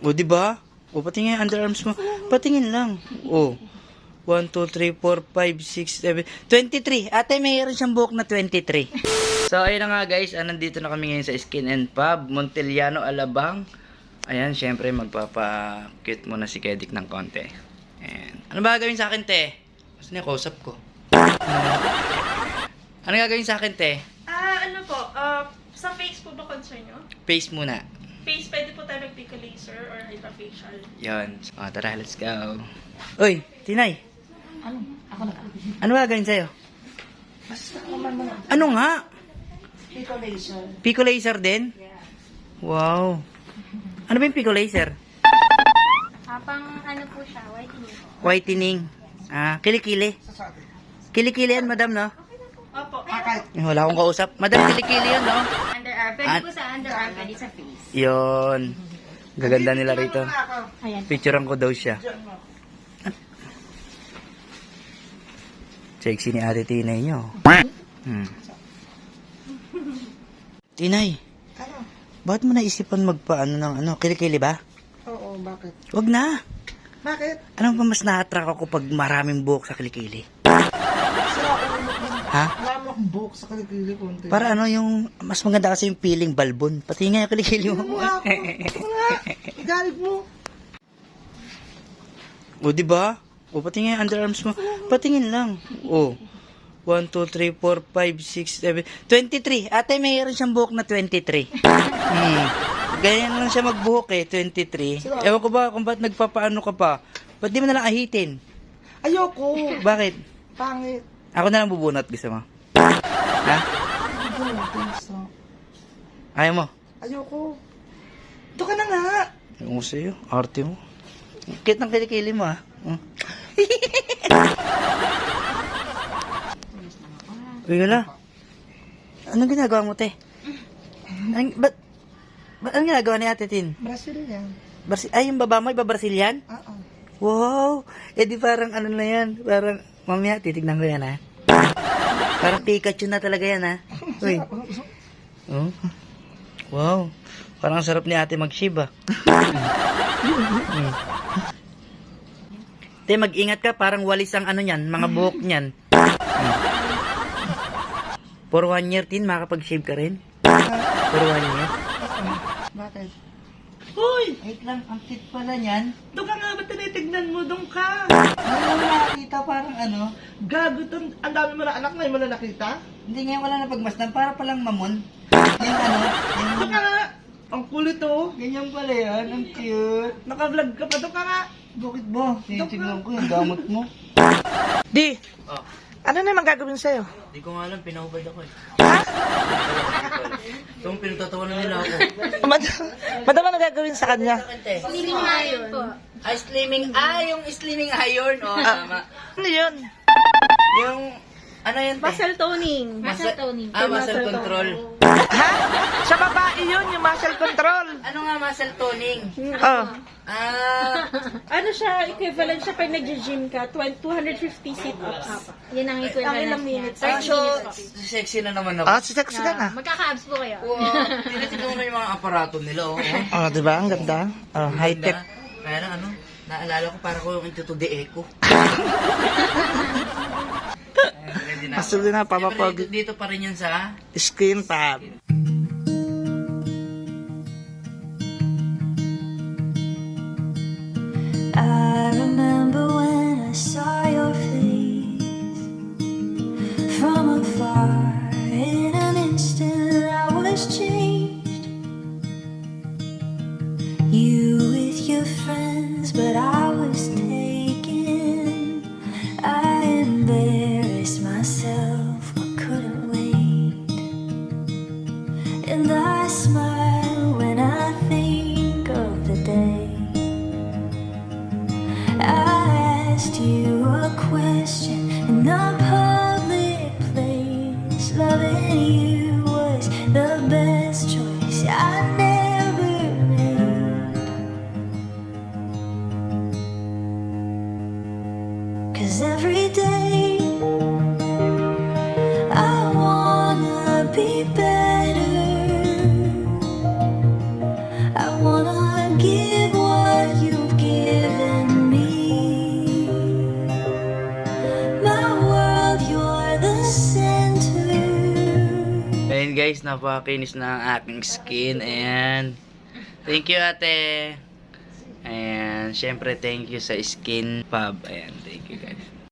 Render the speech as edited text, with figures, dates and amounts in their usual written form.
O, diba? O, patingin yung underarms mo. Patingin lang. O. 1, 2, 3, 4, 5, 6, 7, 23. Ate, mayroon siyang buhok na 23. So, ayun na nga guys. Nandito na kami ngayon sa Skin and Pub, Montellano, Alabang. Ayan, syempre magpapa-cute muna si Kedik ng konti. Ayan. Ano ba gagawin sa akin, te? Kasi niya kausap ko. Ano gagawin sa akin, te? Ano po, sa face po ba concern nyo? Face muna. Face, pwede po tayo mag-pico laser or hydrafacial. Yun. O, tara, let's go. Uy, Tinay. Ano? Ako na. Ano gagawin sa'yo? Basta naman mga Ano nga? pico laser. Pico laser din? Yeah. Wow. Ano ba yung pico laser? Pang ano po siya, whitening po. Whitening. Kilikili. Kilikili yan, madam, no? Opo. Kahit Wala akong kausap. Madam, kilikili yan, no? Underarm. Pwede po sa underarm, pwede sa face. Yun. Gaganda nila rito. Ayan. Picturean ko daw siya. Sexy ni Ate Tinay nyo. Tinay, ano? bakit mo naisipan magpaano ng kilikili ba? Oo, bakit? Wag na. Bakit? Ano ba mas na-attract ako pag maraming buhok sa kilikili? Ha? Wala mo akong buhok sa kilikili konti. Para yung mas maganda kasi yung feeling balbon. Pati nga yung kilikili mo. Ano nga ako? Ako nga. Igalit mo. O, diba? O, pati nga yung underarms mo. Patingin lang. O. 1, 2, 3, 4, 5, 6, 7, 23. Ate, mayroon siyang buhok na 23. Ganyan lang siya magbuhok 23. Ewan ko ba kung ba't nagpapaano ka pa. Ba't di mo nalang ahitin? Ayoko. Bakit? Pangit. Ako na lang bubunot, gusto mo? Ha? Ayaw mo? Ayoko. Ito ka na nga. Yung sa'yo, arte mo. Cute ng kilikili mo, ha? Uy, wala. Anong ginagawa mo, te? Ba't anong ginagawa ni Ate Tin? Brazilian. Yung baba mo, iba Brazilian? Oo. Wow! Di parang ano na yan? Parang, mamaya, titignan ko yan, ha? Parang Pikachu na talaga yan, ha? Uy. Oh. Wow. Parang sarap ni Ate mag-shiba. Te, mag-ingat ka. Parang walis ang ano niyan, mga buhok niyan. For 1 year, Tin, makapag-shave ka rin? For 1 year? Bakit? Hoy! Wait lang, ang cute pala niyan. Doon ka nga ba tinitignan mo? Doon ka! Ngayon mo nakita parang Gago to. Ang dami mo na anak, ngayon mo na nakita? hindi ngayon wala na pagmasdan, para palang mamon. Yung Doon ka nga! Ang kulit oh! ganyan pala yan, ang cute. Naka-vlog ka pa, doon ka nga! Bakit ba? Tinitignan ko yung gamot mo. Di, Oh, ano naman gagawin sa'yo? di ko nga alam, pinahubad ako eh. Ha? Itong pinagtatawanan nila ako. Madam, ano gagawin sa kanya? Slimming iron po. Yung slimming iron, tama. Ano yun? Yung, ano yun, te? Muscle toning! Muscle toning. Muscle control. Ha? Sa babae yun, yung muscle control. Ano nga muscle toning? Oh. Ano siya, equivalent siya pag nag-gym ka, 250 sit-ups. Yan ang Ang equivalent ilang niya. minutes? 30 So, minutes po. sexy na naman ako. Ah, sex ka na. Magkaka-abs po kayo. Wow, tinitignan mo na yung mga aparato nila, oh. Oh, di ba? Ang ganda. Oh, high-tech. Kaya lang, naalala ko para ko yung Into the Echo. Ready na. Pasok din na, papapag Dito pa rin yun sa... screen tab. I remember when I saw your face from afar. In an instant, I was changed. You with your friends, but I was taken. I embarrassed myself, but couldn't wait. And I smile when I think of the day I asked you a question in a public place. Loving you was the best choice I never made. wanna give what you've given me. My world, you're the center. Ayun guys, napakinis na ang aking skin. Ayan. Thank you ate. Ayan. Syempre thank you sa Skin Pub. Ayan. Thank you guys.